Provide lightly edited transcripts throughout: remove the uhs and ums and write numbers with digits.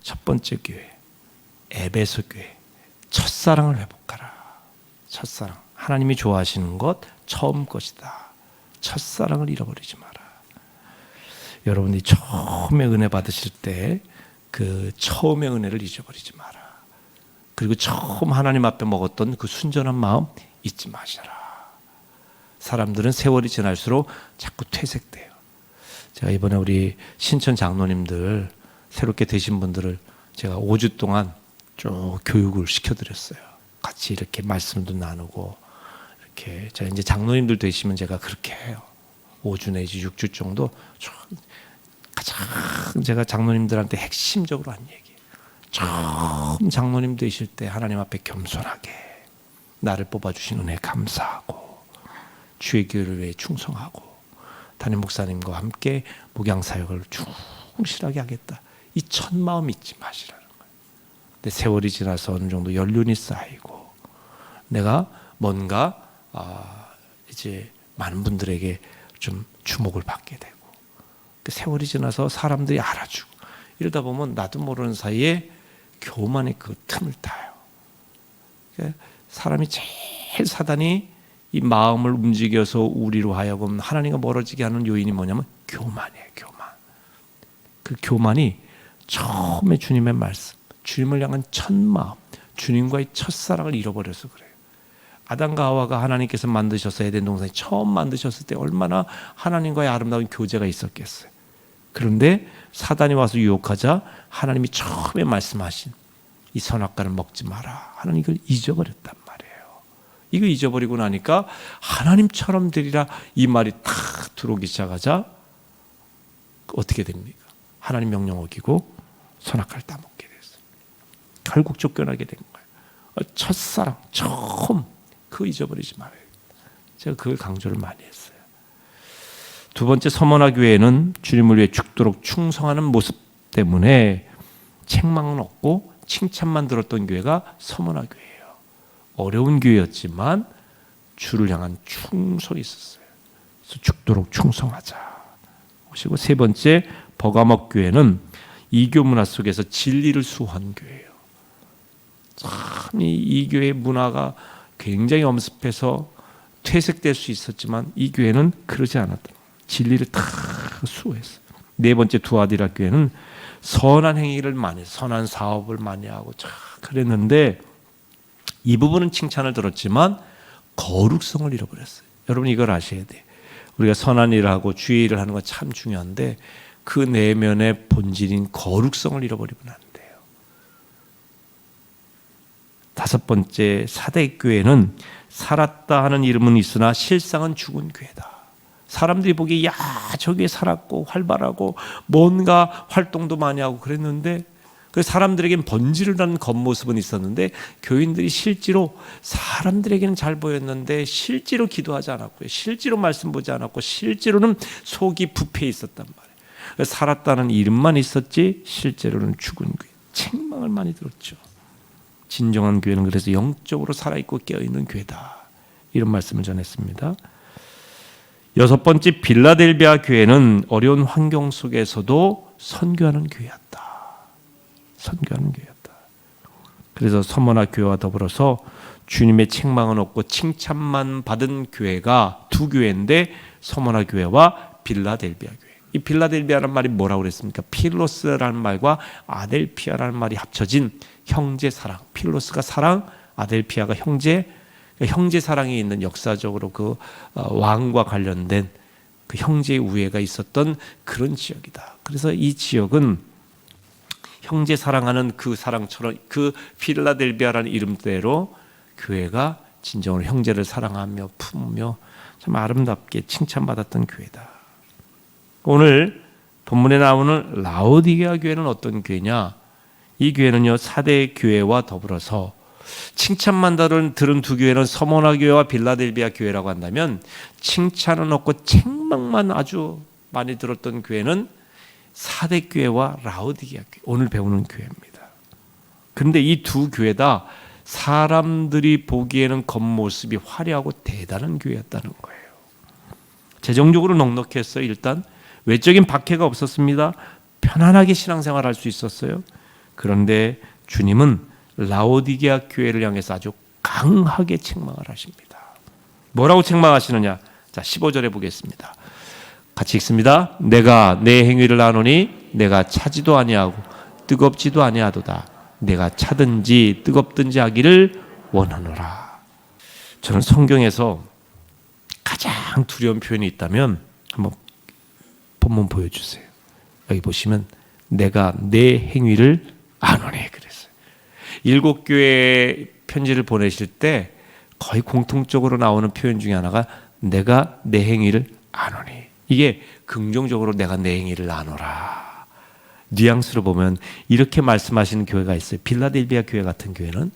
첫 번째 교회, 에베소 교회, 첫사랑을 회복하라. 첫사랑, 하나님이 좋아하시는 것 처음 것이다. 첫사랑을 잃어버리지 마라. 여러분이 처음에 은혜 받으실 때 그 처음의 은혜를 잊어버리지 마라. 그리고 처음 하나님 앞에 먹었던 그 순전한 마음 잊지 마시라. 사람들은 세월이 지날수록 자꾸 퇴색돼요. 제가 이번에 우리 신천 장로님들 새롭게 되신 분들을 제가 5주 동안 쭉 교육을 시켜드렸어요. 같이 이렇게 말씀도 나누고 이렇게. 제가 이제 장로님들 되시면 제가 그렇게 해요. 5주 내지 6주 정도 쭉 가장 제가 장로님들한테 핵심적으로 한 얘기. 처음 장로님 되실 때 하나님 앞에 겸손하게 나를 뽑아주신 은혜에 감사하고 주의 교회를 위해 충성하고 담임 목사님과 함께 목양 사역을 충실하게 하겠다. 이 첫 마음 잊지 마시라는 거예요. 근데 세월이 지나서 어느 정도 연륜이 쌓이고 내가 뭔가 이제 많은 분들에게 좀 주목을 받게 되고 세월이 지나서 사람들이 알아주고 이러다 보면 나도 모르는 사이에 교만의 그 틈을 타요. 사람이 제일 사단이 이 마음을 움직여서 우리로 하여금 하나님과 멀어지게 하는 요인이 뭐냐면 교만이에요. 교만. 그 교만이 처음에 주님의 말씀, 주님을 향한 첫 마음, 주님과의 첫사랑을 잃어버려서 그래요. 아담과 하와가 하나님께서 만드셔서 에덴 동산에 처음 만드셨을 때 얼마나 하나님과의 아름다운 교제가 있었겠어요. 그런데 사단이 와서 유혹하자 하나님이 처음에 말씀하신 이 선악과를 먹지 마라. 하나님 이걸 잊어버렸단 말이에요. 이거 잊어버리고 나니까 하나님처럼 되리라 이 말이 탁 들어오기 시작하자 어떻게 됩니까? 하나님 명령 어기고 선악과를 따먹게 됐어요. 결국 쫓겨나게 된 거예요. 첫사랑 처음 그거 잊어버리지 말아요. 제가 그걸 강조를 많이 했어요. 두 번째, 서머나 교회는 주님을 위해 죽도록 충성하는 모습 때문에 책망은 없고 칭찬만 들었던 교회가 서머나 교회예요. 어려운 교회였지만 주를 향한 충성이 있었어요. 그래서 죽도록 충성하자. 그리고 세 번째, 버가목 교회는 이교 문화 속에서 진리를 수호한 교회예요. 참 이 교회의 문화가 굉장히 엄습해서 퇴색될 수 있었지만 이 교회는 그러지 않았다. 진리를 다 수호했어요. 네 번째, 두아디라 교회는 선한 행위를 많이 해서 선한 사업을 많이 하고 참 그랬는데 이 부분은 칭찬을 들었지만 거룩성을 잃어버렸어요. 여러분 이걸 아셔야 돼요. 우리가 선한 일을 하고 주의 일을 하는 건 참 중요한데 그 내면의 본질인 거룩성을 잃어버리면 안 돼요. 다섯 번째, 사대교회는 살았다 하는 이름은 있으나 실상은 죽은 교회다. 사람들이 보기에 야 저기에 살았고 활발하고 뭔가 활동도 많이 하고 그랬는데 그 사람들에게는 번지르는 겉모습은 있었는데 교인들이 실제로 사람들에게는 잘 보였는데 실제로 기도하지 않았고요. 실제로 말씀 보지 않았고 실제로는 속이 부패해 있었단 말이에요. 살았다는 이름만 있었지 실제로는 죽은 교회. 책망을 많이 들었죠. 진정한 교회는 그래서 영적으로 살아있고 깨어있는 교회다. 이런 말씀을 전했습니다. 여섯 번째, 빌라델비아 교회는 어려운 환경 속에서도 선교하는 교회였다. 선교하는 교회였다. 그래서 서머나 교회와 더불어서 주님의 책망은 없고 칭찬만 받은 교회가 두 교회인데 서머나 교회와 빌라델비아 교회. 이 빌라델비아라는 말이 뭐라고 그랬습니까? 필로스라는 말과 아델피아라는 말이 합쳐진 형제 사랑. 필로스가 사랑, 아델피아가 형제. 형제 사랑이 있는 역사적으로 그 왕과 관련된 그 형제의 우애가 있었던 그런 지역이다. 그래서 이 지역은 형제 사랑하는 그 사랑처럼 그 필라델비아라는 이름대로 교회가 진정으로 형제를 사랑하며 품으며 참 아름답게 칭찬받았던 교회다. 오늘 본문에 나오는 라오디게아 교회는 어떤 교회냐? 이 교회는요, 사대 교회와 더불어서 칭찬만 들은 두 교회는 서머나 교회와 빌라델비아 교회라고 한다면 칭찬은 없고 책망만 아주 많이 들었던 교회는 사대 교회와 라오디게아 교회, 오늘 배우는 교회입니다. 그런데 이 두 교회 다 사람들이 보기에는 겉모습이 화려하고 대단한 교회였다는 거예요. 재정적으로 넉넉했어요. 일단 외적인 박해가 없었습니다. 편안하게 신앙생활할 수 있었어요. 그런데 주님은 라오디게아 교회를 향해서 아주 강하게 책망을 하십니다. 뭐라고 책망하시느냐? 자, 15절에 보겠습니다. 같이 읽습니다. 내가 내 행위를 아노니 내가 차지도 아니하고 뜨겁지도 아니하도다. 내가 차든지 뜨겁든지 하기를 원하노라. 저는 성경에서 가장 두려운 표현이 있다면 한번 본문 보여주세요. 여기 보시면 내가 내 행위를 아노니 그랬어요. 7교회 편지를 보내실 때 거의 공통적으로 나오는 표현 중에 하나가 내가 내 행위를 아노니. 이게 긍정적으로 내가 내 행위를 아노라. 뉘앙스로 보면 이렇게 말씀하시는 교회가 있어요. 빌라델비아 교회 같은 교회는.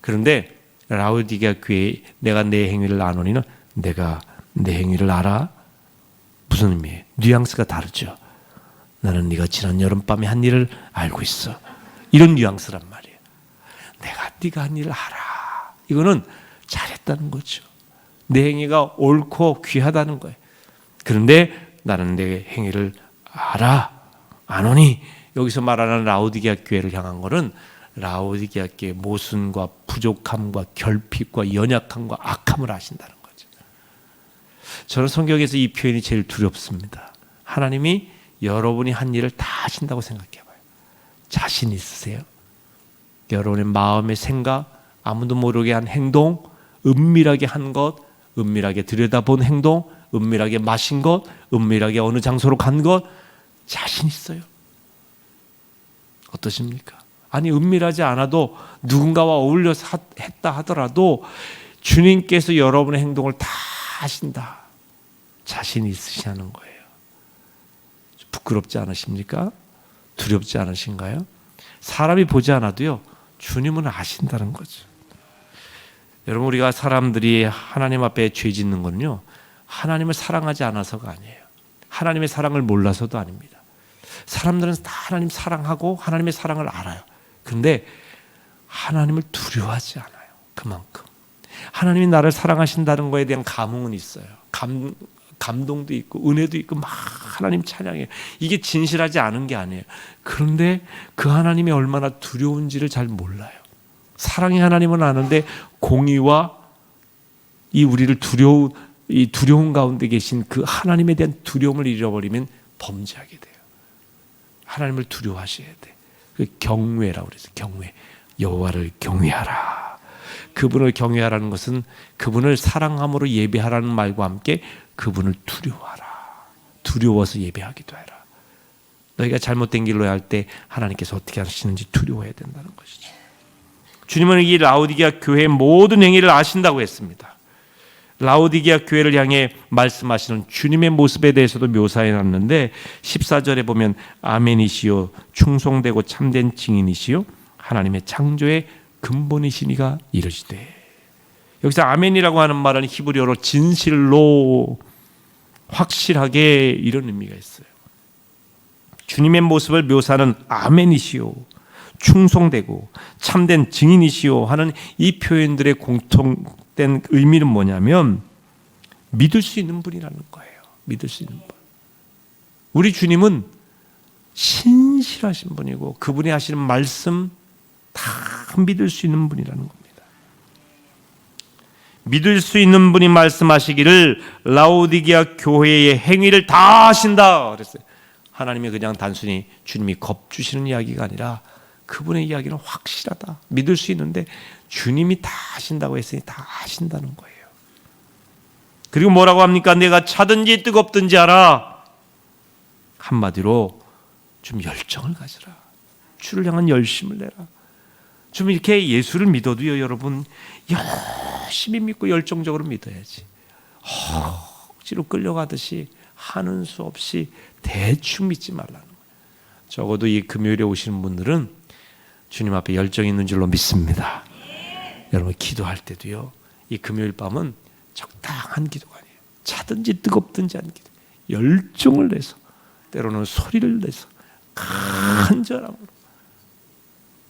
그런데 라오디게아 교회 내가 내 행위를 아노니는 내가 내 행위를 알아? 무슨 의미예요? 뉘앙스가 다르죠. 나는 네가 지난 여름밤에 한 일을 알고 있어. 이런 뉘앙스란 말이에요. 내가 네가 한 일을 알아. 이거는 잘했다는 거죠. 내 행위가 옳고 귀하다는 거예요. 그런데 나는 내 행위를 알아. 아노니. 여기서 말하는 라오디게아 교회를 향한 것은 라오디게아 교회의 모순과 부족함과 결핍과 연약함과 악함을 아신다는 거죠. 저는 성경에서 이 표현이 제일 두렵습니다. 하나님이 여러분이 한 일을 다 하신다고 생각해봐요. 자신 있으세요? 여러분의 마음의 생각, 아무도 모르게 한 행동, 은밀하게 한 것, 은밀하게 들여다본 행동, 은밀하게 마신 것, 은밀하게 어느 장소로 간 것, 자신 있어요? 어떠십니까? 아니 은밀하지 않아도 누군가와 어울려서 했다 하더라도 주님께서 여러분의 행동을 다 하신다. 자신 있으시다는 거예요. 부끄럽지 않으십니까? 두렵지 않으신가요? 사람이 보지 않아도요, 주님은 아신다는 거죠. 여러분, 우리가 사람들이 하나님 앞에 죄 짓는 건요, 하나님을 사랑하지 않아서가 아니에요. 하나님의 사랑을 몰라서도 아닙니다. 사람들은 다 하나님 사랑하고 하나님의 사랑을 알아요. 그런데 하나님을 두려워하지 않아요. 그만큼 하나님이 나를 사랑하신다는 거에 대한 감흥은 있어요. 감동도 있고 은혜도 있고 막 하나님 찬양해요. 이게 진실하지 않은 게 아니에요. 그런데 그 하나님이 얼마나 두려운지를 잘 몰라요. 사랑의 하나님은 아는데 공의와 이 우리를 이 두려움 가운데 계신 그 하나님에 대한 두려움을 잃어버리면 범죄하게 돼요. 하나님을 두려워하셔야 돼. 그 경외라고 그래서 경외. 여호와를 경외하라. 그분을 경외하라는 것은 그분을 사랑함으로 예배하라는 말과 함께 그분을 두려워하라. 두려워서 예배하기도 해라. 너희가 잘못된 길로 할 때 하나님께서 어떻게 하시는지 두려워해야 된다는 것이죠. 주님은 이 라오디게아 교회의 모든 행위를 아신다고 했습니다. 라오디게아 교회를 향해 말씀하시는 주님의 모습에 대해서도 묘사해 놨는데 14절에 보면 아멘이시요 충성되고 참된 증인이시요 하나님의 창조의 근본이시니가 이르시되. 여기서 아멘이라고 하는 말은 히브리어로 진실로 확실하게 이런 의미가 있어요. 주님의 모습을 묘사하는 아멘이시요 충성되고 참된 증인이시요 하는 이 표현들의 공통된 의미는 뭐냐면 믿을 수 있는 분이라는 거예요. 믿을 수 있는 분. 우리 주님은 신실하신 분이고 그분이 하시는 말씀 다 믿을 수 있는 분이라는 겁니다. 믿을 수 있는 분이 말씀하시기를 라오디게아 교회의 행위를 다 하신다 그랬어요. 하나님이 그냥 단순히 주님이 겁주시는 이야기가 아니라 그분의 이야기는 확실하다. 믿을 수 있는데 주님이 다 하신다고 했으니 다 하신다는 거예요. 그리고 뭐라고 합니까? 내가 차든지 뜨겁든지 하라. 한마디로 좀 열정을 가져라. 주를 향한 열심을 내라. 좀 이렇게 예수를 믿어도요, 여러분 열심히 믿고 열정적으로 믿어야지. 억지로 끌려가듯이 하는 수 없이 대충 믿지 말라는 거예요. 적어도 이 금요일에 오시는 분들은 주님 앞에 열정이 있는 줄로 믿습니다. 여러분 기도할 때도요, 이 금요일 밤은 적당한 기도가 아니에요. 차든지 뜨겁든지 하는 기도. 열정을 내서, 때로는 소리를 내서 간절함으로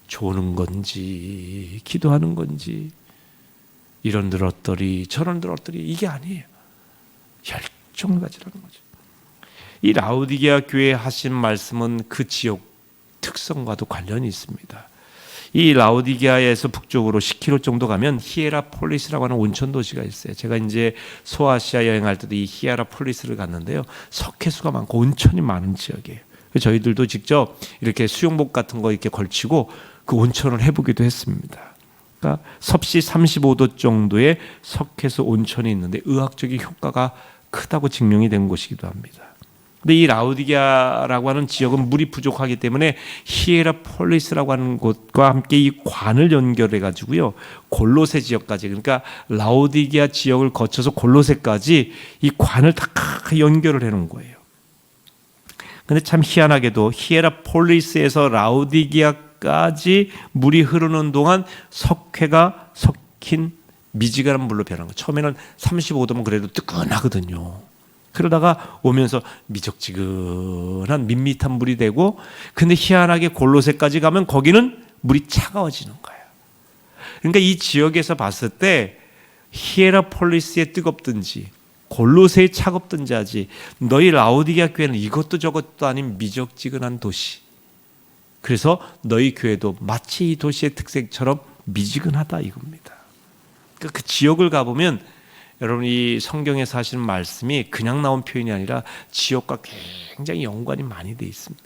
조는 건지 기도하는 건지 이런 들었더리 저런 들었더리 이게 아니에요. 열정을 가지라는 거죠. 이 라오디게아 교회에 하신 말씀은 그 지역 특성과도 관련이 있습니다. 이 라오디게아에서 북쪽으로 10km 정도 가면 히에라폴리스라고 하는 온천 도시가 있어요. 제가 이제 소아시아 여행할 때도 이 히에라폴리스를 갔는데요. 석회수가 많고 온천이 많은 지역이에요. 저희들도 직접 이렇게 수영복 같은 거 이렇게 걸치고 그 온천을 해보기도 했습니다. 그러니까 섭씨 35도 정도의 석회수 온천이 있는데 의학적인 효과가 크다고 증명이 된 곳이기도 합니다. 근데 이 라오디게아라고 하는 지역은 물이 부족하기 때문에 히에라폴리스라고 하는 곳과 함께 이 관을 연결해 가지고요, 골로새 지역까지, 그러니까 라오디게아 지역을 거쳐서 골로새까지 이 관을 다 연결을 해 놓은 거예요. 근데 참 희한하게도 히에라폴리스에서 라오디게아까지 물이 흐르는 동안 석회가 섞인 미지근한 물로 변한 거예요. 처음에는 35도면 그래도 뜨끈하거든요. 그러다가 오면서 미적지근한 밋밋한 물이 되고, 근데 희한하게 골로새까지 가면 거기는 물이 차가워지는 거예요. 그러니까 이 지역에서 봤을 때 히에라폴리스에 뜨겁든지 골로새에 차갑든지 하지, 너희 라오디게아 교회는 이것도 저것도 아닌 미적지근한 도시, 그래서 너희 교회도 마치 이 도시의 특색처럼 미지근하다 이겁니다. 그러니까 그 지역을 가보면 여러분, 이 성경에서 하시는 말씀이 그냥 나온 표현이 아니라 지역과 굉장히 연관이 많이 돼 있습니다.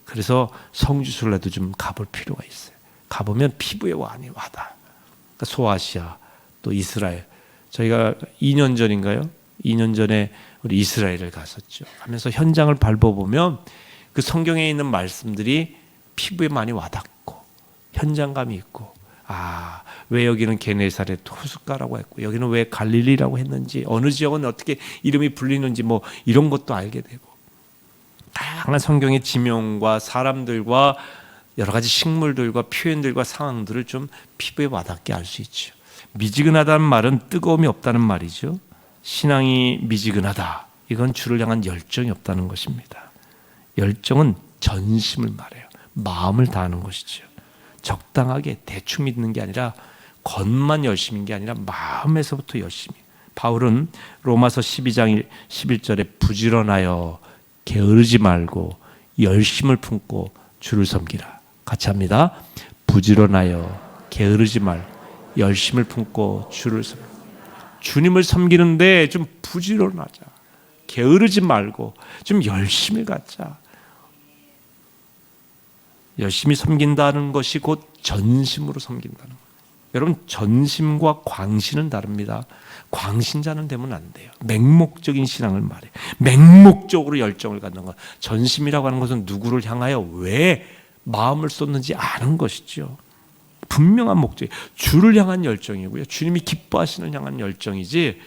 그래서 성지순례도 좀 가볼 필요가 있어요. 가보면 피부에 와닿아. 그러니까 소아시아, 또 이스라엘. 저희가 2년 전인가요? 2년 전에 우리 이스라엘을 갔었죠. 하면서 현장을 밟아보면 그 성경에 있는 말씀들이 피부에 많이 와닿고 현장감이 있고, 왜 여기는 게네사렛 호숫가라고 했고 여기는 왜 갈릴리라고 했는지, 어느 지역은 어떻게 이름이 불리는지 뭐 이런 것도 알게 되고, 다양한 성경의 지명과 사람들과 여러 가지 식물들과 표현들과 상황들을 좀 피부에 와닿게 알 수 있죠. 미지근하다는 말은 뜨거움이 없다는 말이죠. 신앙이 미지근하다, 이건 주를 향한 열정이 없다는 것입니다. 열정은 전심을 말해요. 마음을 다하는 것이죠. 적당하게 대충 믿는 게 아니라, 겉만 열심인 게 아니라 마음에서부터 열심히. 바울은 로마서 12장 11절에 부지런하여 게으르지 말고 열심을 품고 주를 섬기라. 같이 합니다. 부지런하여 게으르지 말고 열심을 품고 주를 섬기라. 주님을 섬기는데 좀 부지런하자. 게으르지 말고 좀 열심히 갖자. 열심히 섬긴다는 것이 곧 전심으로 섬긴다는 거예요. 여러분, 전심과 광신은 다릅니다. 광신자는 되면 안 돼요. 맹목적인 신앙을 말해요. 맹목적으로 열정을 갖는 것. 전심이라고 하는 것은 누구를 향하여 왜 마음을 쏟는지 아는 것이죠. 분명한 목적이 주를 향한 열정이고요. 주님이 기뻐하시는 향한 열정이지,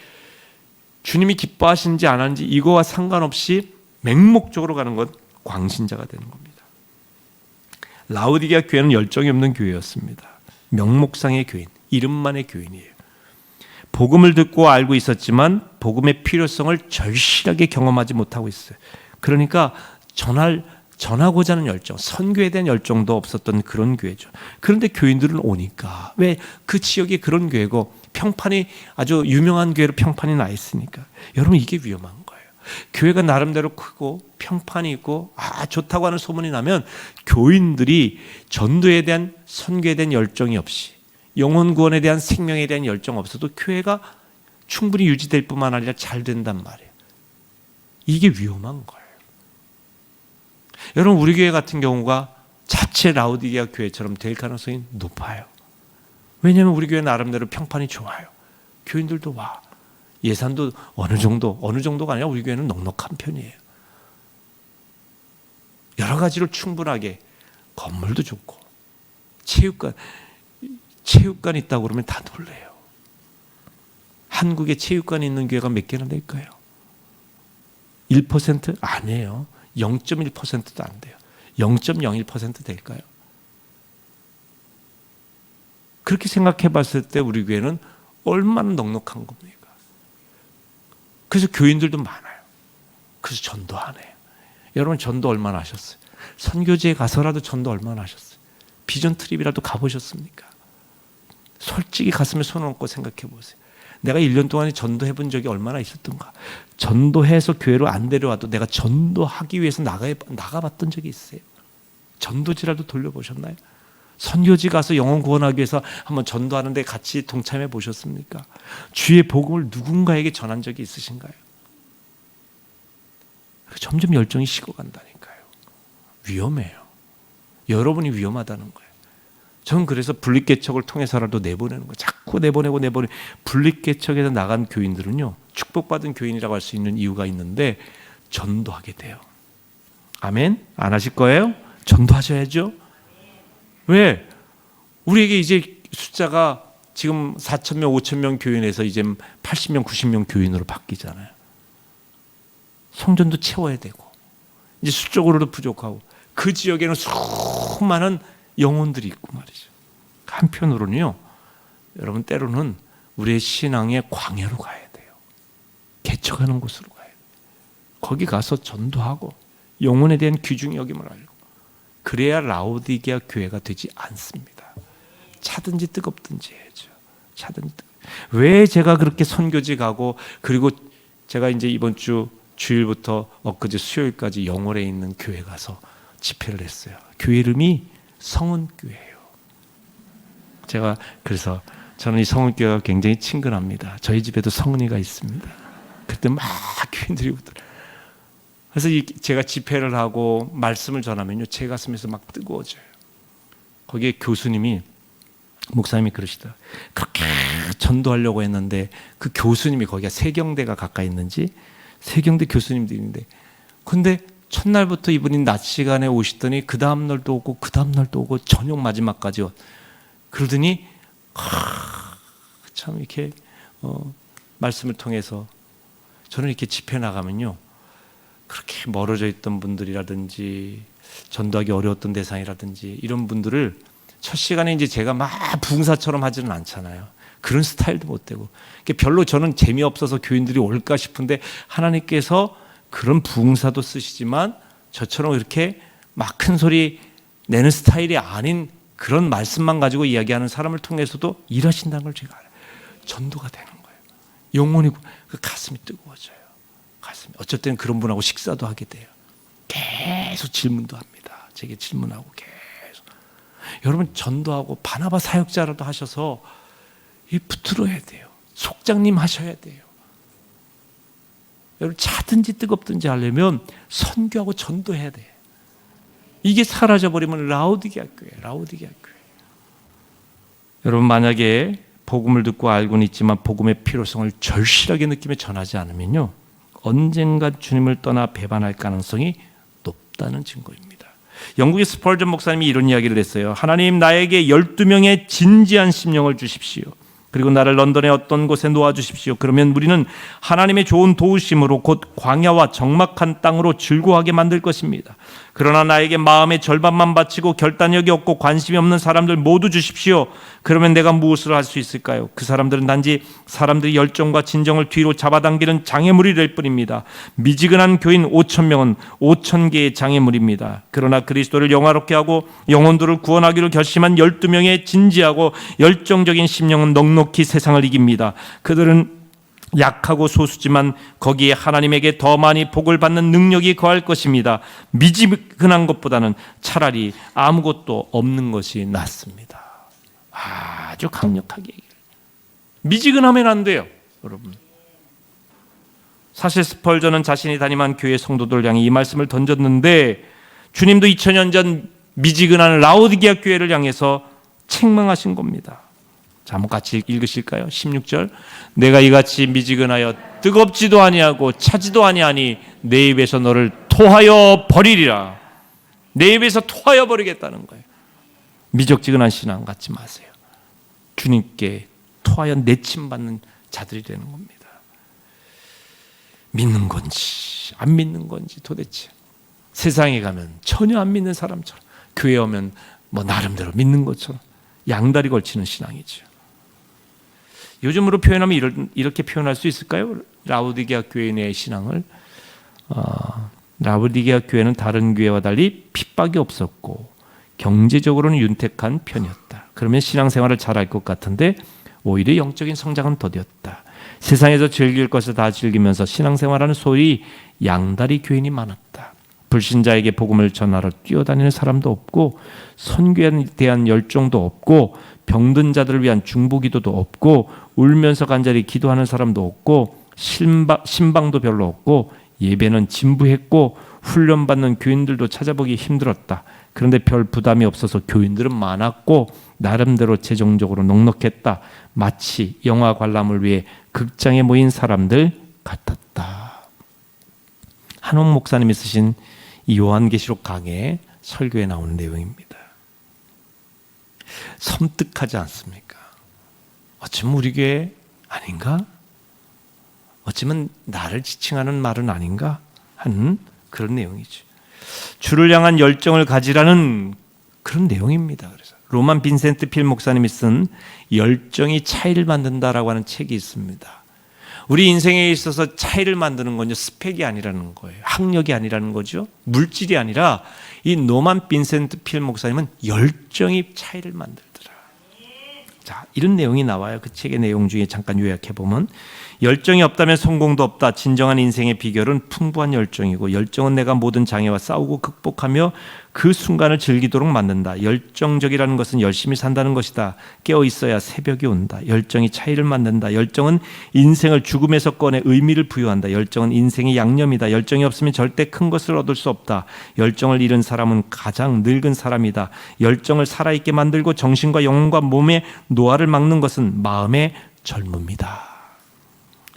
주님이 기뻐하시는지 안 하는지 이거와 상관없이 맹목적으로 가는 것, 광신자가 되는 겁니다. 라오디게아 교회는 열정이 없는 교회였습니다. 명목상의 교인, 이름만의 교인이에요. 복음을 듣고 알고 있었지만 복음의 필요성을 절실하게 경험하지 못하고 있어요. 그러니까 전하고자 하는 열정, 선교에 대한 열정도 없었던 그런 교회죠. 그런데 교인들은 오니까, 왜 그 지역이 그런 교회고 평판이 아주 유명한 교회로 평판이 나 있으니까. 여러분, 이게 위험한 거예요. 교회가 나름대로 크고 평판이 있고 좋다고 하는 소문이 나면 교인들이 전도에 대한, 선교에 대한 열정이 없이, 영혼 구원에 대한, 생명에 대한 열정 없어도 교회가 충분히 유지될 뿐만 아니라 잘 된단 말이에요. 이게 위험한 거예요. 여러분, 우리 교회 같은 경우가 자체 라오디게아 교회처럼 될 가능성이 높아요. 왜냐하면 우리 교회 나름대로 평판이 좋아요. 교인들도 와. 예산도 어느 정도가 아니라 우리 교회는 넉넉한 편이에요. 여러 가지로 충분하게, 건물도 좋고, 체육관 있다고 그러면 다 놀래요. 한국에 체육관이 있는 교회가 몇 개나 될까요? 1%? 아니에요. 0.1%도 안 돼요. 0.01% 될까요? 그렇게 생각해 봤을 때 우리 교회는 얼마나 넉넉한 겁니까? 그래서 교인들도 많아요. 그래서 전도 안 해요. 여러분, 전도 얼마나 하셨어요? 선교지에 가서라도 전도 얼마나 하셨어요? 비전 트립이라도 가보셨습니까? 솔직히 가슴에 손을 얹고 생각해 보세요. 내가 1년 동안에 전도해 본 적이 얼마나 있었던가. 전도해서 교회로 안 데려와도 내가 전도하기 위해서 나가봤던 적이 있어요. 전도지라도 돌려보셨나요? 선교지 가서 영혼 구원하기 위해서 한번 전도하는데 같이 동참해 보셨습니까? 주의 복음을 누군가에게 전한 적이 있으신가요? 점점 열정이 식어간다니까요. 위험해요. 여러분이 위험하다는 거예요. 저는 그래서 분립개척을 통해서라도 내보내는 거예요. 자꾸 내보내고 분립개척에서 나간 교인들은요, 축복받은 교인이라고 할 수 있는 이유가 있는데 전도하게 돼요. 아멘? 안 하실 거예요? 전도하셔야죠. 왜? 우리에게 이제 숫자가 지금 4,000명, 5,000명 교인에서 이제 80명, 90명 교인으로 바뀌잖아요. 성전도 채워야 되고 이제 수적으로도 부족하고 그 지역에는 수많은 영혼들이 있고 말이죠. 한편으로는요, 여러분 때로는 우리의 신앙의 광야로 가야 돼요. 개척하는 곳으로 가야 돼요. 거기 가서 전도하고 영혼에 대한 귀중히 여김을 알고, 그래야 라오디게아 교회가 되지 않습니다. 차든지 뜨겁든지 해야죠. 차든지 왜 제가 그렇게 선교지 가고, 그리고 제가 이제 이번 주일부터 엊그제 수요일까지 영월에 있는 교회 가서 집회를 했어요. 교회 이름이 성은교회예요. 제가 그래서 저는 이 성은교회가 굉장히 친근합니다. 저희 집에도 성은이가 있습니다. 그때 막 교인들이 오더라고요. 그래서 제가 집회를 하고 말씀을 전하면요, 제 가슴에서 막 뜨거워져요. 거기에 교수님이, 목사님이 그러시더라고요. 그렇게 전도하려고 했는데 그 교수님이, 거기가 세경대가 가까이 있는지 세경대 교수님들이 있는데, 근데 첫날부터 이분이 낮 시간에 오시더니 그 다음 날도 오고 그 다음 날도 오고 저녁 마지막까지 그러더니 참 이렇게 말씀을 통해서 저는 이렇게 집회 나가면요, 그렇게 멀어져 있던 분들이라든지 전도하기 어려웠던 대상이라든지 이런 분들을 첫 시간에 이제 제가 막 부흥사처럼 하지는 않잖아요. 그런 스타일도 못 되고, 별로 저는 재미없어서 교인들이 올까 싶은데 하나님께서 그런 부흥사도 쓰시지만 저처럼 이렇게 막 큰 소리 내는 스타일이 아닌 그런 말씀만 가지고 이야기하는 사람을 통해서도 일하신다는 걸 제가 알아요. 전도가 되는 거예요. 영혼이, 그 가슴이 뜨거워져요. 가슴이. 어쩔 때는 그런 분하고 식사도 하게 돼요. 계속 질문도 합니다. 제게 질문하고 계속. 여러분, 전도하고 바나바 사역자라도 하셔서 붙들어야 돼요. 속장님 하셔야 돼요. 여러분, 차든지 뜨겁든지 하려면 선교하고 전도해야 돼요. 이게 사라져버리면 라오디게아 교회. 여러분, 만약에 복음을 듣고 알고는 있지만 복음의 필요성을 절실하게 느끼며 전하지 않으면요, 언젠가 주님을 떠나 배반할 가능성이 높다는 증거입니다. 영국의 스펄전 목사님이 이런 이야기를 했어요. 하나님, 나에게 12명의 진지한 심령을 주십시오. 그리고 나를 런던의 어떤 곳에 놓아주십시오. 그러면 우리는 하나님의 좋은 도우심으로 곧 광야와 적막한 땅으로 즐거워하게 만들 것입니다. 그러나 나에게 마음의 절반만 바치고 결단력이 없고 관심이 없는 사람들 모두 주십시오. 그러면 내가 무엇을 할 수 있을까요? 그 사람들은 단지 사람들의 열정과 진정을 뒤로 잡아당기는 장애물이 될 뿐입니다. 미지근한 교인 5,000명은 5,000개의 장애물입니다. 그러나 그리스도를 영화롭게 하고 영혼들을 구원하기로 결심한 12명의 진지하고 열정적인 심령은 넉넉히 세상을 이깁니다. 그들은 약하고 소수지만 거기에 하나님에게 더 많이 복을 받는 능력이 거할 것입니다. 미지근한 것보다는 차라리 아무것도 없는 것이 낫습니다. 아주 강력하게 얘기해요. 미지근하면 안 돼요, 여러분. 사실 스펄전은 자신이 담임한 교회 성도들 향해 이 말씀을 던졌는데, 주님도 2000년 전 미지근한 라오디게아 교회를 향해서 책망하신 겁니다. 자, 한번 같이 읽으실까요? 16절. 내가 이같이 미지근하여 뜨겁지도 아니하고 차지도 아니하니 내 입에서 너를 토하여 버리리라. 내 입에서 토하여 버리겠다는 거예요. 미적지근한 신앙 갖지 마세요. 주님께 토하여 내침받는 자들이 되는 겁니다. 믿는 건지 안 믿는 건지 도대체. 세상에 가면 전혀 안 믿는 사람처럼, 교회 오면 뭐 나름대로 믿는 것처럼 양다리 걸치는 신앙이죠. 요즘으로 표현하면 이렇게 표현할 수 있을까요? 라오디게아 교회의 신앙을, 라오디게아 교회는 다른 교회와 달리 핍박이 없었고 경제적으로는 윤택한 편이었다. 그러면 신앙생활을 잘할 것 같은데 오히려 영적인 성장은 더뎠다. 세상에서 즐길 것을 다 즐기면서 신앙생활하는 소위 양다리 교인이 많았다. 불신자에게 복음을 전하러 뛰어다니는 사람도 없고, 선교에 대한 열정도 없고, 병든 자들을 위한 중보기도도 없고, 울면서 간절히 기도하는 사람도 없고, 신방도 별로 없고, 예배는 진부했고, 훈련받는 교인들도 찾아보기 힘들었다. 그런데 별 부담이 없어서 교인들은 많았고 나름대로 재정적으로 넉넉했다. 마치 영화 관람을 위해 극장에 모인 사람들 같았다. 한옥 목사님이 쓰신 이 요한계시록 강의 설교에 나오는 내용입니다. 섬뜩하지 않습니까? 어쩌면 우리 교회 아닌가? 어쩌면 나를 지칭하는 말은 아닌가? 하는 그런 내용이죠. 주를 향한 열정을 가지라는 그런 내용입니다. 그래서 로만 빈센트 필 목사님이 쓴 열정이 차이를 만든다라고 하는 책이 있습니다. 우리 인생에 있어서 차이를 만드는 건요, 스펙이 아니라는 거예요. 학력이 아니라는 거죠. 물질이 아니라 이 로만 빈센트 필 목사님은 열정이 차이를 만들더라. 자, 이런 내용이 나와요. 그 책의 내용 중에 잠깐 요약해 보면, 열정이 없다면 성공도 없다. 진정한 인생의 비결은 풍부한 열정이고, 열정은 내가 모든 장애와 싸우고 극복하며 그 순간을 즐기도록 만든다. 열정적이라는 것은 열심히 산다는 것이다. 깨어 있어야 새벽이 온다. 열정이 차이를 만든다. 열정은 인생을 죽음에서 꺼내 의미를 부여한다. 열정은 인생의 양념이다. 열정이 없으면 절대 큰 것을 얻을 수 없다. 열정을 잃은 사람은 가장 늙은 사람이다. 열정을 살아있게 만들고 정신과 영혼과 몸의 노화를 막는 것은 마음의 젊음이다.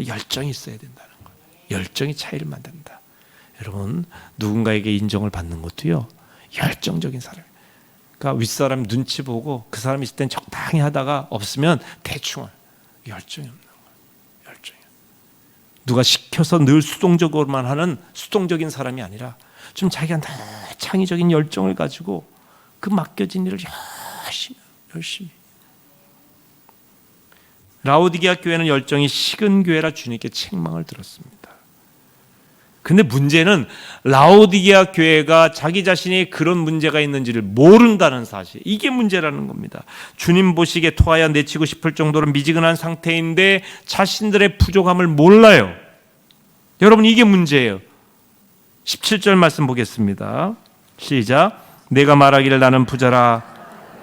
열정이 있어야 된다는 거예요. 열정이 차이를 만든다. 여러분, 누군가에게 인정을 받는 것도요, 열정적인 사람. 그러니까 윗사람 눈치 보고 그 사람이 있을 땐 적당히 하다가 없으면 대충 열정이 없는 거예요. 열정이. 누가 시켜서 늘 수동적으로만 하는 수동적인 사람이 아니라 좀 자기가 창의적인 열정을 가지고 그 맡겨진 일을 열심히. 라오디게아 교회는 열정이 식은 교회라 주님께 책망을 들었습니다. 근데 문제는 라오디게아 교회가 자기 자신이 그런 문제가 있는지를 모른다는 사실, 이게 문제라는 겁니다. 주님 보시기에 토하여 내치고 싶을 정도로 미지근한 상태인데 자신들의 부족함을 몰라요. 여러분, 이게 문제예요. 17절 말씀 보겠습니다. 시작. 내가 말하기를 나는 부자라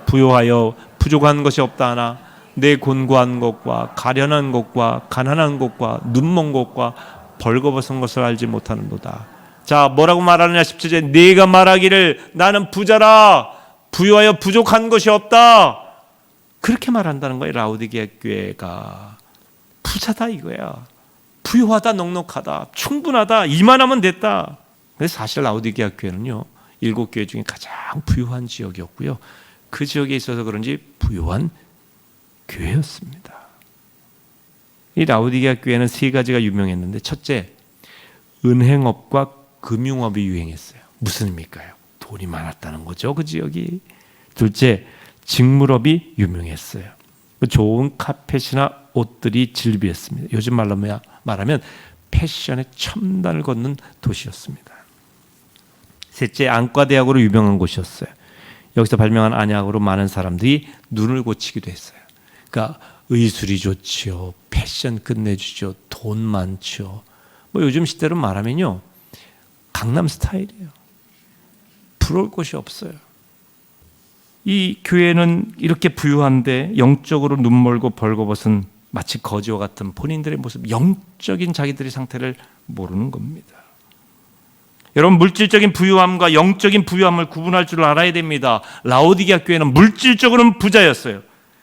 부요하여 부족한 것이 없다 하나 내 곤고한 것과 가련한 것과 가난한 것과 눈먼 것과 벌거벗은 것을 알지 못하는도다. 자, 뭐라고 말하느냐? 17절에 네가 말하기를 나는 부자라 부유하여 부족한 것이 없다, 그렇게 말한다는 거예요. 라오디게아 교회가 부자다 이거야. 부유하다, 넉넉하다, 충분하다, 이만하면 됐다. 근데 사실 라오디게아 교회는요, 7교회 중에 가장 부유한 지역이었고요, 그 지역에 있어서 그런지 부유한 교회였습니다. 이 라오디게아 교회는 세 가지가 유명했는데, 첫째, 은행업과 금융업이 유행했어요. 무슨 의미일까요? 돈이 많았다는 거죠, 그 지역이. 둘째, 직물업이 유명했어요. 좋은 카펫이나 옷들이 즐비했습니다. 요즘 말로 말하면 패션의 첨단을 걷는 도시였습니다. 셋째, 안과대학으로 유명한 곳이었어요. 여기서 발명한 안약으로 많은 사람들이 눈을 고치기도 했어요. 그러니까 의술이 좋지요, 패션 끝내주죠, 돈 많죠. 뭐 요즘 시대로 말하면요, 강남 스타일이에요. 부러울 곳이 없어요. 이 교회는 이렇게 부유한데 영적으로 눈멀고 벌거벗은 마치 거지와 같은 본인들의 모습, 영적인 자기들의 상태를 모르는 겁니다. 여러분, 물질적인 부유함과 영적인 부유함을 구분할 줄 알아야 됩니다. 라오디게아 교회는 물질적으로는 부자였어요.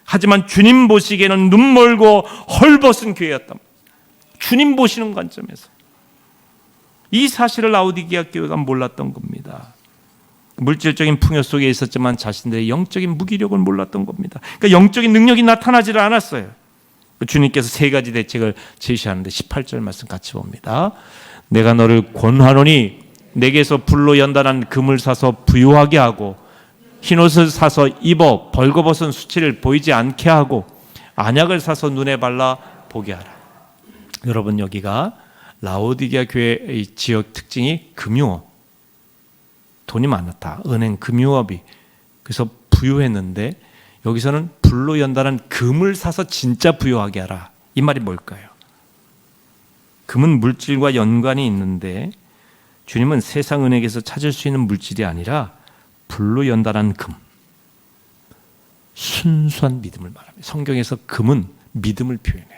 하지만 주님 보시기에는 눈멀고 헐벗은 교회였다. 주님 보시는 관점에서 이 사실을 라오디게아 교회가 몰랐던 겁니다. 물질적인 풍요 속에 있었지만 자신들의 영적인 무기력을 몰랐던 겁니다. 그러니까 영적인 능력이 나타나지를 않았어요. 주님께서 세 가지 대책을 제시하는데 18절 말씀 같이 봅니다. 내가 너를 권하노니 내게서 불로 연단한 금을 사서 부유하게 하고 흰옷을 사서 입어 벌거벗은 수치를 보이지 않게 하고 안약을 사서 눈에 발라 보게 하라. 여러분, 여기가 라오디게아 교회의 지역 특징이 금융업, 돈이 많았다. 은행 금융업이 그래서 부유했는데, 여기서는 불로 연단한 금을 사서 진짜 부유하게 하라. 이 말이 뭘까요? 금은 물질과 연관이 있는데 주님은 세상 은행에서 찾을 수 있는 물질이 아니라 불로 연단한 금, 순수한 믿음을 말합니다. 성경에서 금은 믿음을 표현해요.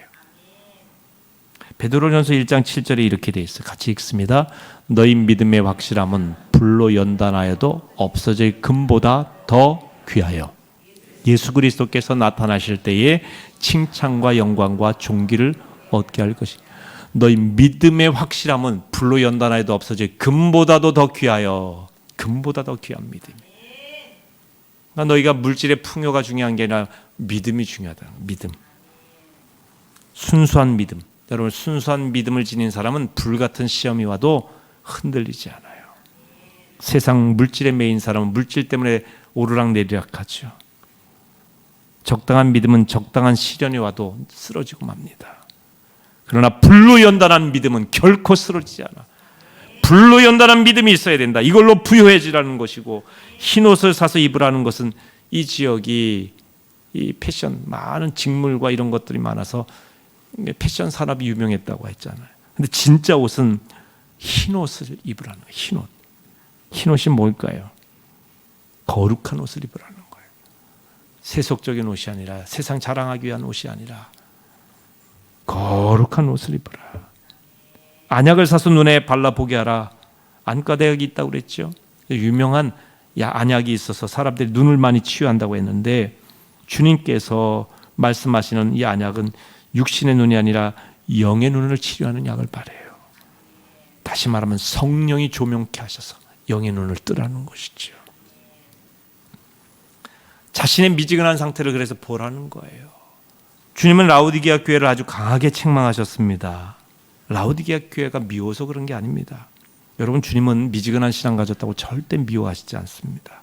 베드로전서 1장 7절에 이렇게 되어 있어요. 같이 읽습니다. 너희 믿음의 확실함은 불로 연단하여도 없어질 금보다 더 귀하여 예수 그리스도께서 나타나실 때에 칭찬과 영광과 존귀를 얻게 할 것이니 너희 믿음의 확실함은 불로 연단하여도 없어질 금보다도 더 귀하여 금보다 더 귀한 믿음. 그러니까 너희가 물질의 풍요가 중요한 게 아니라 믿음이 중요하다. 믿음. 순수한 믿음. 여러분 순수한 믿음을 지닌 사람은 불같은 시험이 와도 흔들리지 않아요. 세상 물질에 매인 사람은 물질 때문에 오르락내리락하죠. 적당한 믿음은 적당한 시련이 와도 쓰러지고 맙니다. 그러나 불로 연단한 믿음은 결코 쓰러지지 않아. 불로 연단한 믿음이 있어야 된다. 이걸로 부유해지라는 것이고 흰옷을 사서 입으라는 것은 이 지역이 이 패션 많은 직물과 이런 것들이 많아서 패션 산업이 유명했다고 했잖아요. 근데 진짜 옷은 흰옷을 입으라는 거예요. 흰옷. 흰옷이 뭘까요? 거룩한 옷을 입으라는 거예요. 세속적인 옷이 아니라 세상 자랑하기 위한 옷이 아니라 거룩한 옷을 입으라. 안약을 사서 눈에 발라보게 하라. 안과대학이 있다고 그랬죠. 유명한 안약이 있어서 사람들이 눈을 많이 치유한다고 했는데 주님께서 말씀하시는 이 안약은 육신의 눈이 아니라 영의 눈을 치료하는 약을 바래요. 다시 말하면 성령이 조명케 하셔서 영의 눈을 뜨라는 것이죠. 자신의 미지근한 상태를 그래서 보라는 거예요. 주님은 라오디게아 교회를 아주 강하게 책망하셨습니다. 라오디게아 교회가 미워서 그런 게 아닙니다. 여러분 주님은 미지근한 신앙 가졌다고 절대 미워하시지 않습니다.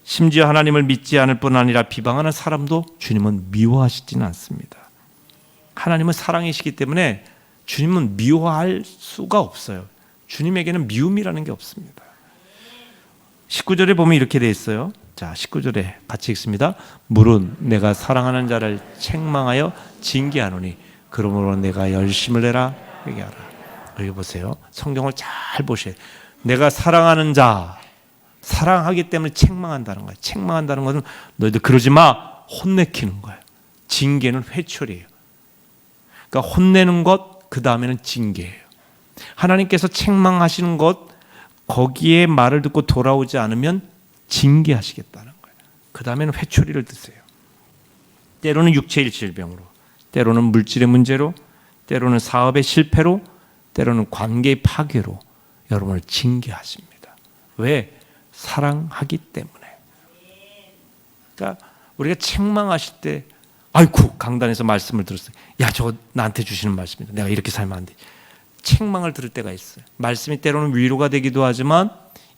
심지어 하나님을 믿지 않을 뿐 아니라 비방하는 사람도 주님은 미워하시지는 않습니다. 하나님은 사랑이시기 때문에 주님은 미워할 수가 없어요. 주님에게는 미움이라는 게 없습니다. 19절에 보면 이렇게 되어 있어요. 자, 19절에 같이 읽습니다. 물은 내가 사랑하는 자를 책망하여 징계하노니 그러므로 내가 열심을 내라 얘기하라. 여기 보세요. 성경을 잘 보셔야 돼요. 내가 사랑하는 자, 사랑하기 때문에 책망한다는 거예요. 책망한다는 것은 너희들 그러지 마, 혼내키는 거예요. 징계는 회초리예요. 그러니까 혼내는 것, 그 다음에는 징계예요. 하나님께서 책망하시는 것, 거기에 말을 듣고 돌아오지 않으면 징계하시겠다는 거예요. 그 다음에는 회초리를 드세요. 때로는 육체의 질병으로, 때로는 물질의 문제로, 때로는 사업의 실패로, 때로는 관계의 파괴로 여러분을 징계하십니다. 왜? 사랑하기 때문에. 그러니까 우리가 책망하실 때 아이고 강단에서 말씀을 들었어요. 야, 저거 나한테 주시는 말씀이다. 내가 이렇게 살면 안 돼. 책망을 들을 때가 있어요. 말씀이 때로는 위로가 되기도 하지만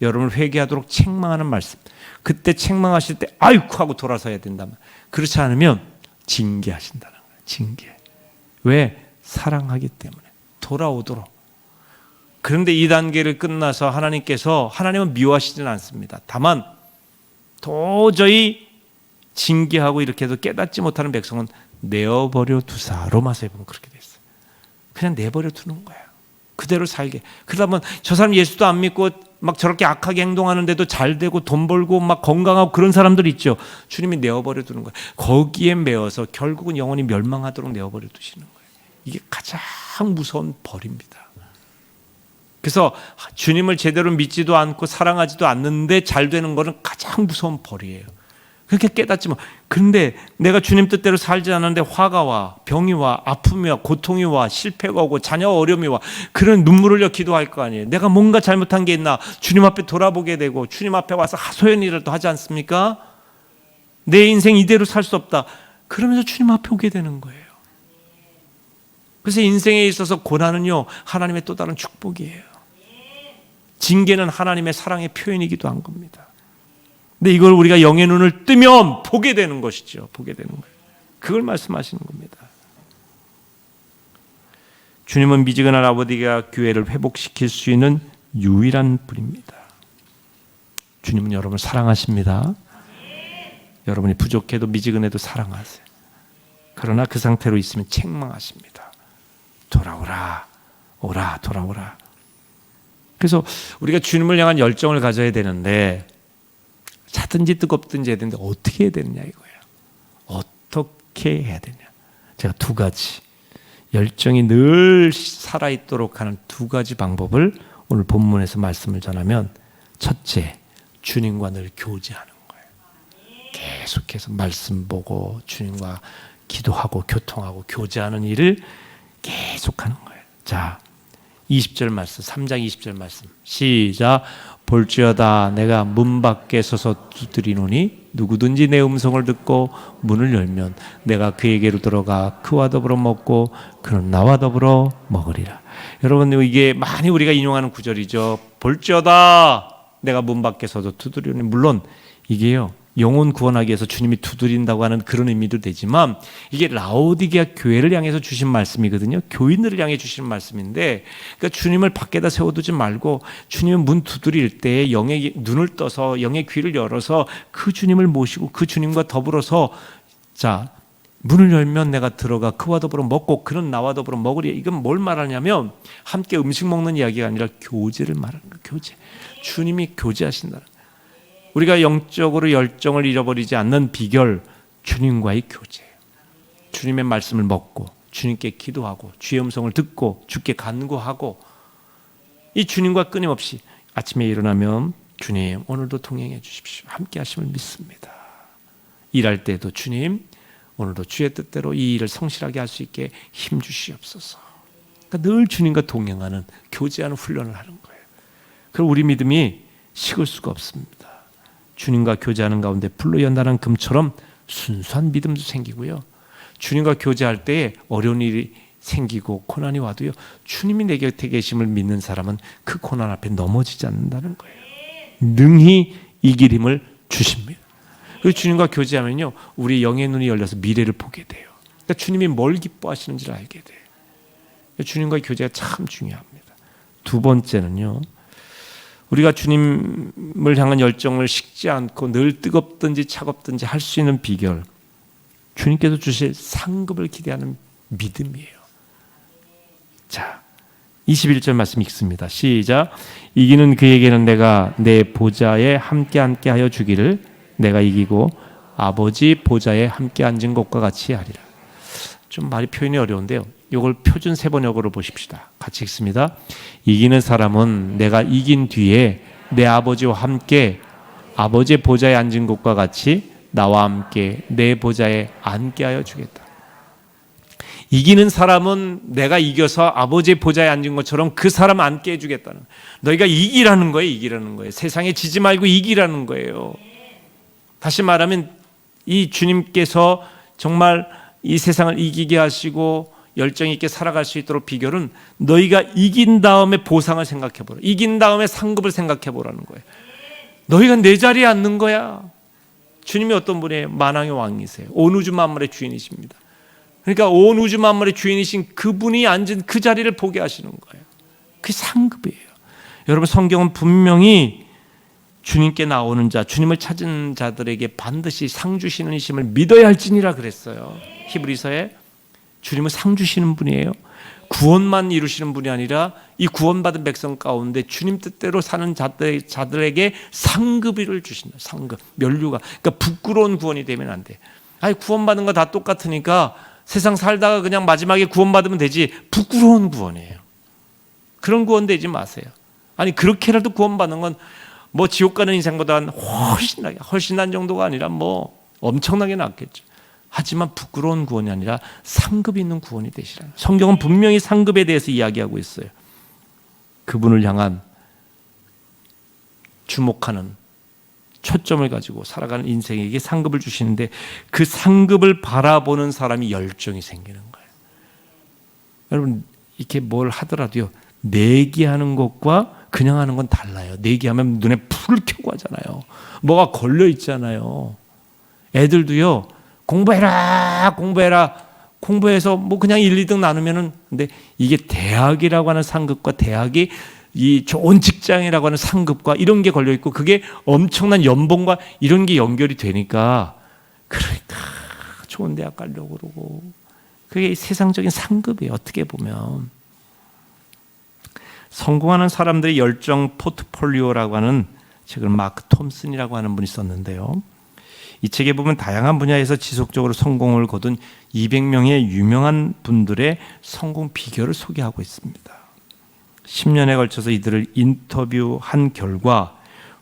여러분을 회개하도록 책망하는 말씀. 그때 책망하실 때 아이고 하고 돌아서야 된다면, 그렇지 않으면 징계하신다는 거예요. 징계. 왜? 사랑하기 때문에 돌아오도록. 그런데 이 단계를 끝나서 하나님은 미워하시지는 않습니다. 다만 도저히 징계하고 이렇게 해도 깨닫지 못하는 백성은 내어버려 두사. 로마서에 보면 그렇게 돼 있어요. 그냥 내버려 두는 거예요. 그대로 살게. 그러다 보면 저 사람 예수도 안 믿고 막 저렇게 악하게 행동하는데도 잘 되고 돈 벌고 막 건강하고 그런 사람들 있죠. 주님이 내어버려 두는 거예요. 거기에 매어서 결국은 영원히 멸망하도록 내어버려 두시는 거예요. 이게 가장 무서운 벌입니다. 그래서 주님을 제대로 믿지도 않고 사랑하지도 않는데 잘 되는 거는 가장 무서운 벌이에요. 그렇게 깨닫지 마. 그런데 내가 주님 뜻대로 살지 않았는데 화가 와, 병이 와, 아픔이 와, 고통이 와, 실패가 오고 자녀 어려움이 와. 그런 눈물을 흘려 기도할 거 아니에요. 내가 뭔가 잘못한 게 있나 주님 앞에 돌아보게 되고 주님 앞에 와서 하소연이라도 하지 않습니까? 내 인생 이대로 살 수 없다. 그러면서 주님 앞에 오게 되는 거예요. 그래서 인생에 있어서 고난은요, 하나님의 또 다른 축복이에요. 징계는 하나님의 사랑의 표현이기도 한 겁니다. 근데 이걸 우리가 영의 눈을 뜨면 보게 되는 것이죠. 보게 되는 거예요. 그걸 말씀하시는 겁니다. 주님은 미지근한 라오디게아 교회를 회복시킬 수 있는 유일한 분입니다. 주님은 여러분을 사랑하십니다. 여러분이 부족해도 미지근해도 사랑하세요. 그러나 그 상태로 있으면 책망하십니다. 돌아오라, 오라, 돌아오라. 그래서 우리가 주님을 향한 열정을 가져야 되는데 차든지 뜨겁든지 해야 되는데 어떻게 해야 되느냐 이거예요. 어떻게 해야 되냐. 제가 두 가지 열정이 늘 살아있도록 하는 두 가지 방법을 오늘 본문에서 말씀을 전하면, 첫째, 주님과 늘 교제하는 거예요. 계속해서 말씀 보고 주님과 기도하고 교통하고 교제하는 일을 계속하는 거예요. 자, 20절 말씀, 3장 20절 말씀 시작. 볼지어다 내가 문 밖에 서서 두드리노니 누구든지 내 음성을 듣고 문을 열면 내가 그에게로 들어가 그와 더불어 먹고 그는 나와 더불어 먹으리라. 여러분, 이게 많이 우리가 인용하는 구절이죠. 볼지어다 내가 문 밖에 서서 두드리노니, 물론 이게요 영혼 구원하기 위해서 주님이 두드린다고 하는 그런 의미도 되지만, 이게 라오디게아 교회를 향해서 주신 말씀이거든요. 교인들을 향해 주신 말씀인데, 그러니까 주님을 밖에다 세워두지 말고 주님은 문 두드릴 때 영의 눈을 떠서 영의 귀를 열어서 그 주님을 모시고 그 주님과 더불어서, 자, 문을 열면 내가 들어가 그와 더불어 먹고 그는 나와 더불어 먹으리. 이건 뭘 말하냐면 함께 음식 먹는 이야기가 아니라 교제를 말하는 거예요. 교제. 주님이 교제하신다는. 우리가 영적으로 열정을 잃어버리지 않는 비결, 주님과의 교제예요. 주님의 말씀을 먹고 주님께 기도하고 주의 음성을 듣고 주께 간구하고, 이 주님과 끊임없이 아침에 일어나면 주님 오늘도 동행해 주십시오, 함께 하심을 믿습니다. 일할 때도 주님 오늘도 주의 뜻대로 이 일을 성실하게 할 수 있게 힘 주시옵소서. 그러니까 늘 주님과 동행하는, 교제하는 훈련을 하는 거예요. 그럼 우리 믿음이 식을 수가 없습니다. 주님과 교제하는 가운데 불로 연단한 금처럼 순수한 믿음도 생기고요, 주님과 교제할 때에 어려운 일이 생기고 고난이 와도요, 주님이 내 곁에 계심을 믿는 사람은 그 고난 앞에 넘어지지 않는다는 거예요. 능히 이길 힘을 주십니다. 그리고 주님과 교제하면요 우리 영의 눈이 열려서 미래를 보게 돼요. 그러니까 주님이 뭘 기뻐하시는지를 알게 돼요. 주님과의 교제가 참 중요합니다. 두 번째는요, 우리가 주님을 향한 열정을 식지 않고 늘 뜨겁든지 차갑든지 할 수 있는 비결, 주님께서 주실 상급을 기대하는 믿음이에요. 자, 21절 말씀 읽습니다. 시작. 이기는 그에게는 내가 내 보좌에 함께 하여 주기를, 내가 이기고 아버지 보좌에 함께 앉은 것과 같이 하리라. 좀 말이 표현이 어려운데요, 이걸 표준 세번역으로 보십시다. 같이 읽습니다. 이기는 사람은 내가 이긴 뒤에 내 아버지와 함께 아버지의 보좌에 앉은 것과 같이 나와 함께 내 보좌에 앉게 하여 주겠다. 이기는 사람은 내가 이겨서 아버지의 보좌에 앉은 것처럼 그 사람 앉게 해주겠다는, 너희가 이기라는 거예요. 이기라는 거예요. 세상에 지지 말고 이기라는 거예요. 다시 말하면 이 주님께서 정말 이 세상을 이기게 하시고 열정 있게 살아갈 수 있도록 비결은 너희가 이긴 다음에 보상을 생각해보라, 이긴 다음에 상급을 생각해보라는 거예요. 너희가 내 자리에 앉는 거야. 주님이 어떤 분이에요? 만왕의 왕이세요. 온 우주 만물의 주인이십니다. 그러니까 온 우주 만물의 주인이신 그분이 앉은 그 자리를 보게 하시는 거예요. 그게 상급이에요. 여러분, 성경은 분명히 주님께 나오는 자, 주님을 찾은 자들에게 반드시 상 주시는 이심을 믿어야 할지니라 그랬어요. 히브리서에 주님은 상 주시는 분이에요. 구원만 이루시는 분이 아니라 이 구원받은 백성 가운데 주님 뜻대로 사는 자들에게 상급을 주신다. 상급, 면류가. 그러니까 부끄러운 구원이 되면 안 돼. 아니, 구원받은 거 다 똑같으니까 세상 살다가 그냥 마지막에 구원받으면 되지. 부끄러운 구원이에요. 그런 구원 되지 마세요. 아니, 그렇게라도 구원받는 건 뭐 지옥 가는 인생보다는 훨씬 난 정도가 아니라 뭐 엄청나게 낫겠죠. 하지만 부끄러운 구원이 아니라 상급 있는 구원이 되시라는, 성경은 분명히 상급에 대해서 이야기하고 있어요. 그분을 향한 주목하는 초점을 가지고 살아가는 인생에게 상급을 주시는데, 그 상급을 바라보는 사람이 열정이 생기는 거예요. 여러분, 이렇게 뭘 하더라도요, 내기하는 것과 그냥 하는 건 달라요. 내기하면 눈에 불을 켜고 하잖아요. 뭐가 걸려 있잖아요. 애들도요, 공부해서 뭐 그냥 1, 2등 나누면은, 근데 이게 대학이라고 하는 상급과 대학이 이 좋은 직장이라고 하는 상급과 이런 게 걸려 있고, 그게 엄청난 연봉과 이런 게 연결이 되니까, 그러니까 좋은 대학 가려고 그러고, 그게 세상적인 상급이에요. 어떻게 보면 성공하는 사람들의 열정 포트폴리오라고 하는 책을 마크 톰슨이라고 하는 분이 썼는데요. 이 책에 보면 다양한 분야에서 지속적으로 성공을 거둔 200명의 유명한 분들의 성공 비결을 소개하고 있습니다. 10년에 걸쳐서 이들을 인터뷰한 결과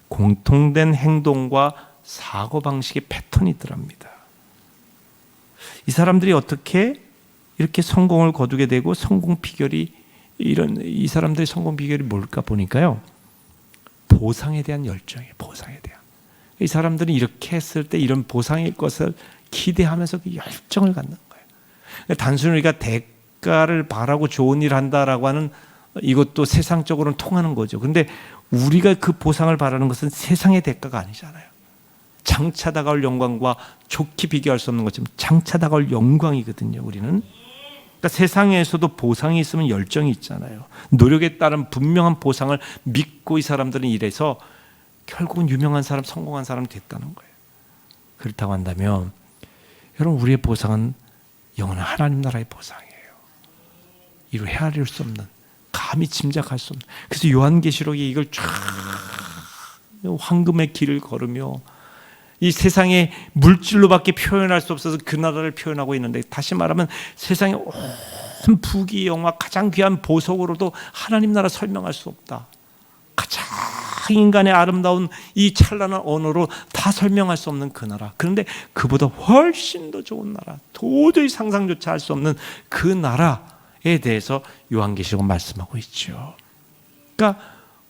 공통된 행동과 사고방식의 패턴이 있더랍니다. 이 사람들이 어떻게 이렇게 성공을 거두게 되고 성공 비결이 이 사람들의 성공 비결이 뭘까 보니까요. 보상에 대한 열정이에요. 보상에 대한. 이 사람들은 이렇게 했을 때 이런 보상의 것을 기대하면서 그 열정을 갖는 거예요. 단순히 우리가 대가를 바라고 좋은 일을 한다라고 하는 이것도 세상적으로는 통하는 거죠. 그런데 우리가 그 보상을 바라는 것은 세상의 대가가 아니잖아요. 장차 다가올 영광과 좋게 비교할 수 없는 것처럼 장차 다가올 영광이거든요. 우리는. 그러니까 세상에서도 보상이 있으면 열정이 있잖아요. 노력에 따른 분명한 보상을 믿고 이 사람들은 이래서 결국은 유명한 사람, 성공한 사람이 됐다는 거예요. 그렇다고 한다면 여러분, 우리의 보상은 영원한 하나님 나라의 보상이에요. 이루 헤아릴 수 없는, 감히 짐작할 수 없는. 그래서 요한계시록이 이걸 쫙 황금의 길을 걸으며 이 세상의 물질로밖에 표현할 수 없어서 그 나라를 표현하고 있는데, 다시 말하면 세상의 온 부귀 영화 가장 귀한 보석으로도 하나님 나라 설명할 수 없다. 가장 인간의 아름다운 이 찬란한 언어로 다 설명할 수 없는 그 나라. 그런데 그보다 훨씬 더 좋은 나라, 도저히 상상조차 할 수 없는 그 나라에 대해서 요한계시록은 말씀하고 있죠. 그러니까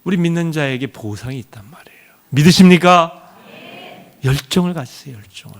우리 믿는 자에게 보상이 있단 말이에요. 믿으십니까? 열정을 가지세요. 열정을.